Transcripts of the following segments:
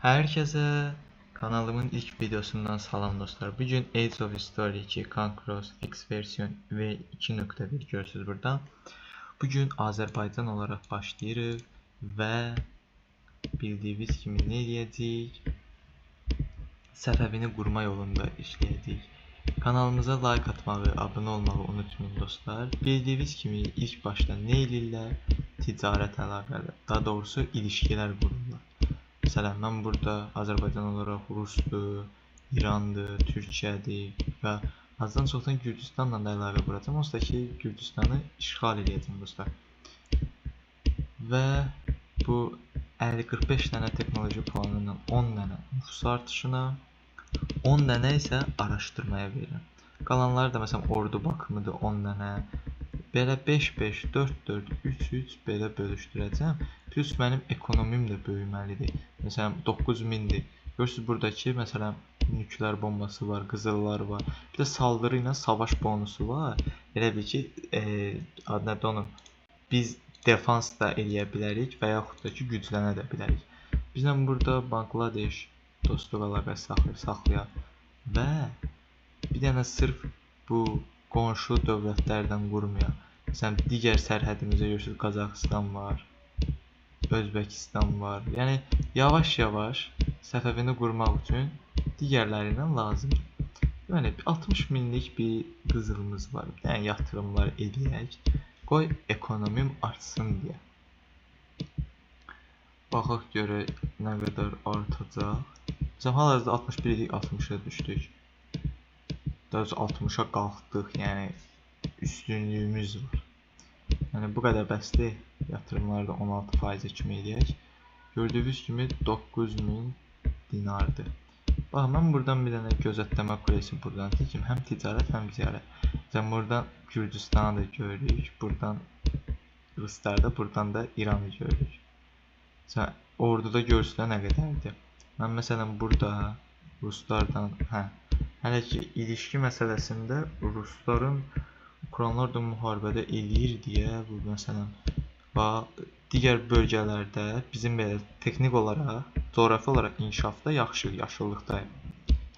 Herkese kanalımın ilk videosundan salam dostlar. Bugün Age of History 2 Conquerors X versiyon ve 2.1 görürsünüz burada. Bugün Azərbaycan olarak başlayırıq ve bildiğiniz kimi ne edəcəyik? Səfəvini qurma yolunda işləyəcəyik. Kanalımıza like atmağı, abone olmağı unutmayın dostlar. Bildiğiniz kimi ilk başta ne edirlər? Ticarət əlaqələri, daha doğrusu ilişkilər qururlar. Mesela ben burada Azərbaycan olarak Rus'dur, İran'dır, Türkiye'dir ve azdan çoxdan Gürcüstanla da əlaqə quracağım. Onsuz da ki Gürcüstanı işğal edəcəm dostlar. Və bu 50-45 tane teknoloji puanından 10 tane nüfus artışına, 10 tane isə araşdırmaya verirəm. Qalanları da mesela ordu bakımıdır 10 tane. Belə 5-5, 4-4, 3-3 belə bölüşdürəcəm. Plus mənim ekonomim də böyüməlidir. Məsələn 9000-dir. Görürsüz buradakı məsələn nükleer bombası var, qızıllar var. Bir də saldırı ilə savaş bonusu var. Elə bil ki, adını onu biz defans da eləyə bilərik və yaxud da ki güclənə də bilərik. Bizlə burada Bangladeş dostluq əlaqəsi saxlayaq və bir dənə sırf bu qonşu dövlətlərdən qurmayaq. Məsələn digər sərhədimizdə görürsüz Qazaxıstan var, Özbəkistan var. Yəni yavaş-yavaş səfəvini qurmaq üçün digərləri ilə lazımdır. Yəni 60 minlik bir qızılımız var. Yəni yatırımlar edək. Qoy ekonomim artsın deyə. Baxaq görək nə qədər artacaq. Məsələn hal-hazırda 61 idik, 60-a düşdük. Daha doğrusu 60'a qalxdıq, yəni üstünlüyümüz var. Yəni bu qədər bəsdir. Yatırımlarda 16% kimi edək. Gördüyünüz kimi 9000 dinardır. Bax, mən buradan bir dənə gözətlənmə kulesi buradan çəkim. Həm ticarət, həm ziyarət. Məsələn buradan Gürcüstanı da görürük. Buradan Ruslarda, buradan da İranı görürük. Məsələn orduda görürsülər nə qədərdir. Mən məsələn burada Ruslardan, hələ ki ilişki məsələsində Rusların Ukraynlarla müharibədə eləyir deyə bu məsələn digər bölgələrdə bizim belə texnik olaraq, coğrafi olaraq inkişafda yaxşı, yaşıllıqdayım.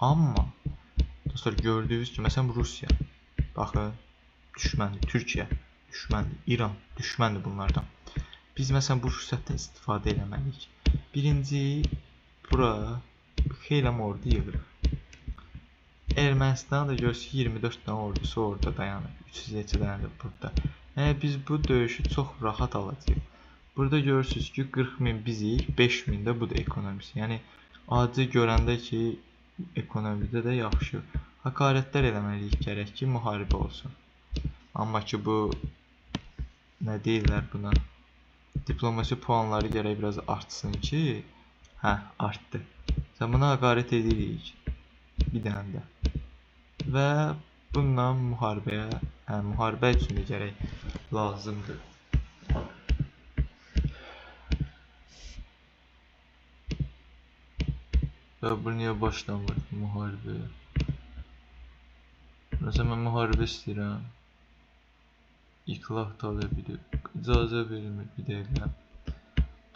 Amma dostlar gördüyünüz kimi məsələn Rusiya, baxın, düşməndir, Türkiyə düşməndir, İran düşməndir bunlardan. Biz məsələn bu fürsətdən istifadə eləməliyik. Birinci, bura xeyli ordu yığırıq. Ermənistanın da görürsünüz ki 24 tane ordusu orada dayanır. 300 dənədir burada. Yəni biz bu döyüşü çox rahat alacağıq. Burada görürsünüz ki 40.000 bizik, 5.000 də bu da ekonomisi. Yəni acı görəndə ki ekonomide də yaxşı hakaretlər eləməliyik gərək ki müharibə olsun. Amma ki bu nə deyirlər buna? Diplomasi puanları gərək biraz artsın ki, artdı. Sən buna hakaret edirik. Bir dənə də. Və bundan müharibə üçün də gərək lazımdır. Və bu niyə başlamır müharibəyə? Məsələn mən müharibə istəyirəm. İqlaq tələbidir. İcazə verilmir, bir dəqiqə.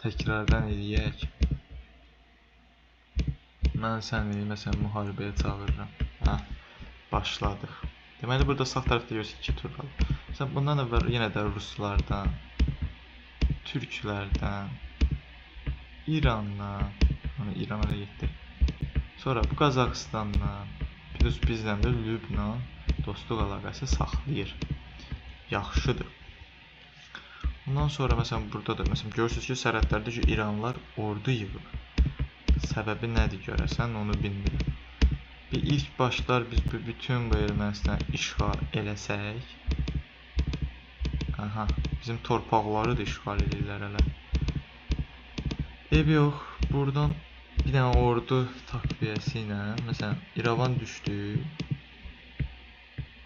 Təkrardan eləyək. Mən səni məsələn müharibəyə çağırıram. Başladıq. Deməli burada sağ tərəfdə görürsünüz 2 tur qalır. Məsələn bundan əvvəl yenə də Ruslardan, Türklərdən, İrandan, İrana da getdi. Sonra bu Qazaxıstandan, plus bizdən də Lübnan dostluq əlaqəsi saxlayır. Yaxşıdır. Ondan sonra məsələn burada da məsələn görürsünüz ki sərhədlərdə ki İranlılar ordu yığır. Səbəbi nədir görəsən onu bilmirəm. Bir ilk başlar biz bütün bu Ermənistanı işğal eləsək, bizim torpaqları da işğal edirlər hələ. Yox, buradan bir dənə ordu takviyəsi ilə, məsələn İrəvan düşdü,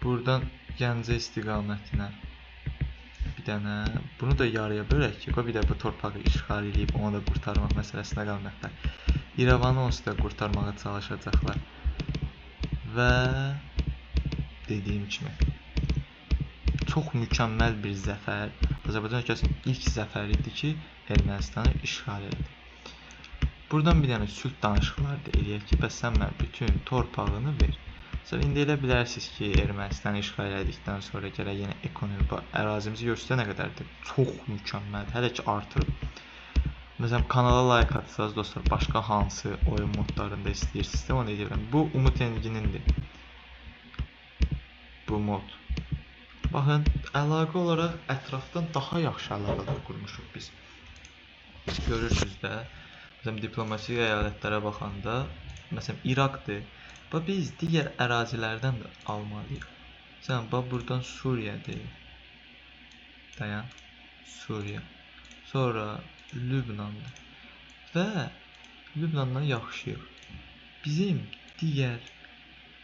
buradan Gəncə istiqamətinə bir dənə, bunu da yarıya bölək ki, bir də bu torpağı işğal edib onu da qurtarmaq məsələsinə qalmaqlar. İrəvanı onsuz da qurtarmağa çalışacaqlar. Və dediyim kimi çox mükəmməl bir zəfər. Azərbaycan ölkəsinin ilk zəfəridir ki Ermənistanı işğal etdi. Buradan bir dənə sülh danışıqları da eləyək ki, bəs sən mənə bütün torpağını ver. Sonra indi elə bilərsiniz ki, Ermənistanı işğal elədikdən sonra gərək yenə ekonomi ərazimizi göstərsə nə qədərdir? Çox mükəmməldir. Hələ ki artırıb. Məsələn, kanala like atsanız dostlar, başqa hansı oyun modlarında istəyirsinizsə onu edirəm. Bu Umut Engin'indir. Bu mod. Baxın, əlaqə olaraq ətrafdan daha yaxşı əlaqələr qurmuşuq biz. Görürsünüz də, məsələn, diplomatik əyalətlərə baxanda, məsələn, İraqdır. Biz digər ərazilərdən də almalıyıq. Məsələn, buradan Suriyadır. Dayan, Suriya. Sonra Lübnandır. Və Lübnandan yaxşıyıq. Bizim digər,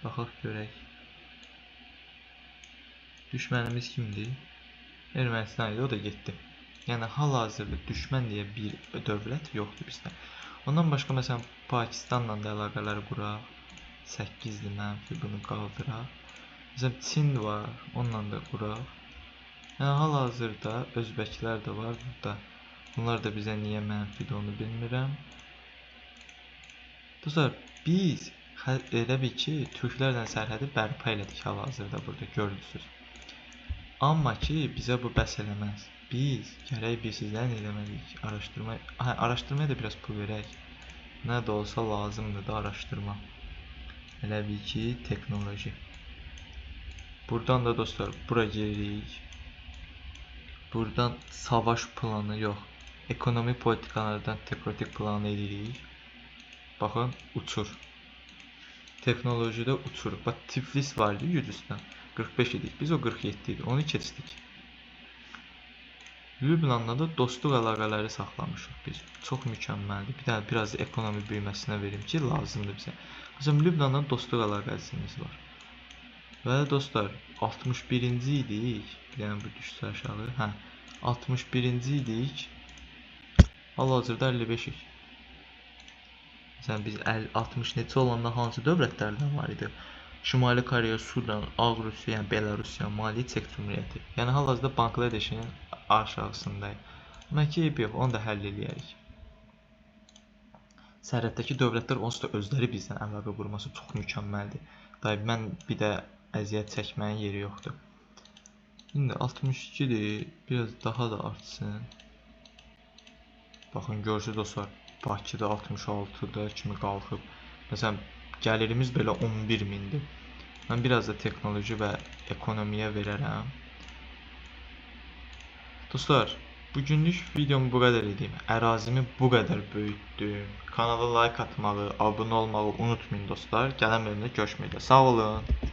baxaq görək. Düşmənimiz kimdir? Ermənistan idi, o da getdi. Yəni hal-hazırda düşmən deyə bir dövlət yoxdur bizdə. Ondan başqa məsələn Pakistanla da əlaqələr quraq. 8-dir mənfi, bunu qaldıraq. Məsələn Çin var, onunla da quraq. Yəni hal-hazırda özbəklər də var burada. Bunlar da bizə niyə mənfidir onu bilmirəm. Dostlar, biz elə bil ki, türklərlə sərhədi bərpa elədik hal-hazırda burada, gördünüz. Amma ki, bizə bu bəs eləməz. Biz gərək bilsizlər nə eləməliyik? Araşdırmaya da biraz pul verək. Nə də olsa lazımdır da araşdırma. Elə bil ki, texnoloji. Buradan da dostlar, bura giririk. Buradan savaş planı yox. Ekonomi politikalardan teknotik planı edirik. Baxın, uçur. Texnolojide uçuruq. Bax, Tiflis var idi Gürcüstan. 45 idik. Biz o 47 idi. Onu keçdik. Lübnanla da dostluq əlaqələri saxlamışıq biz. Çox mükəmməldir. Bir daha biraz ekonomi büyüməsinə verim ki, lazımdır bizə. Məsələn, Lübnanla dostluq əlaqəsimiz var. Və dostlar, 61-ci idik. Bir dənə bu düşsə aşağı. 61-ci idik. Hal-hazırda 55-ik. Məsələn, biz 60 neçə olanda hansı dövlətlərdən var idi? Şimali Koreya, Sudan, Ağrusiya, yəni Belarusiya, Mali, Çek Cümhuriyyəti. Yəni hal-hazırda Bangladeşin aşağısındayıq. Amma ki, yox, onu da həll eləyərik. Sərhəddəki dövlətlər onsuz da özləri bizdən əlaqə qurması çox mükəmməldir. Mən bir də əziyyət çəkməyin yeri yoxdur. İndi 62-dir, biraz daha da artsın. Baxın, görürsünüz dostlar, Bakıda 66-da kimi qalxıb. Məsələn, gəlirimiz belə 11.000-dir. Mən biraz da texnoloji və ekonomiyə verərəm. Dostlar, bugünlük videomu bu qədər edeyim. Ərazimi bu qədər böyütdüm. Kanala like atmağı, abunə olmağı unutmayın dostlar. Gələn bölümdə görüşmək üzere. Sağ olun.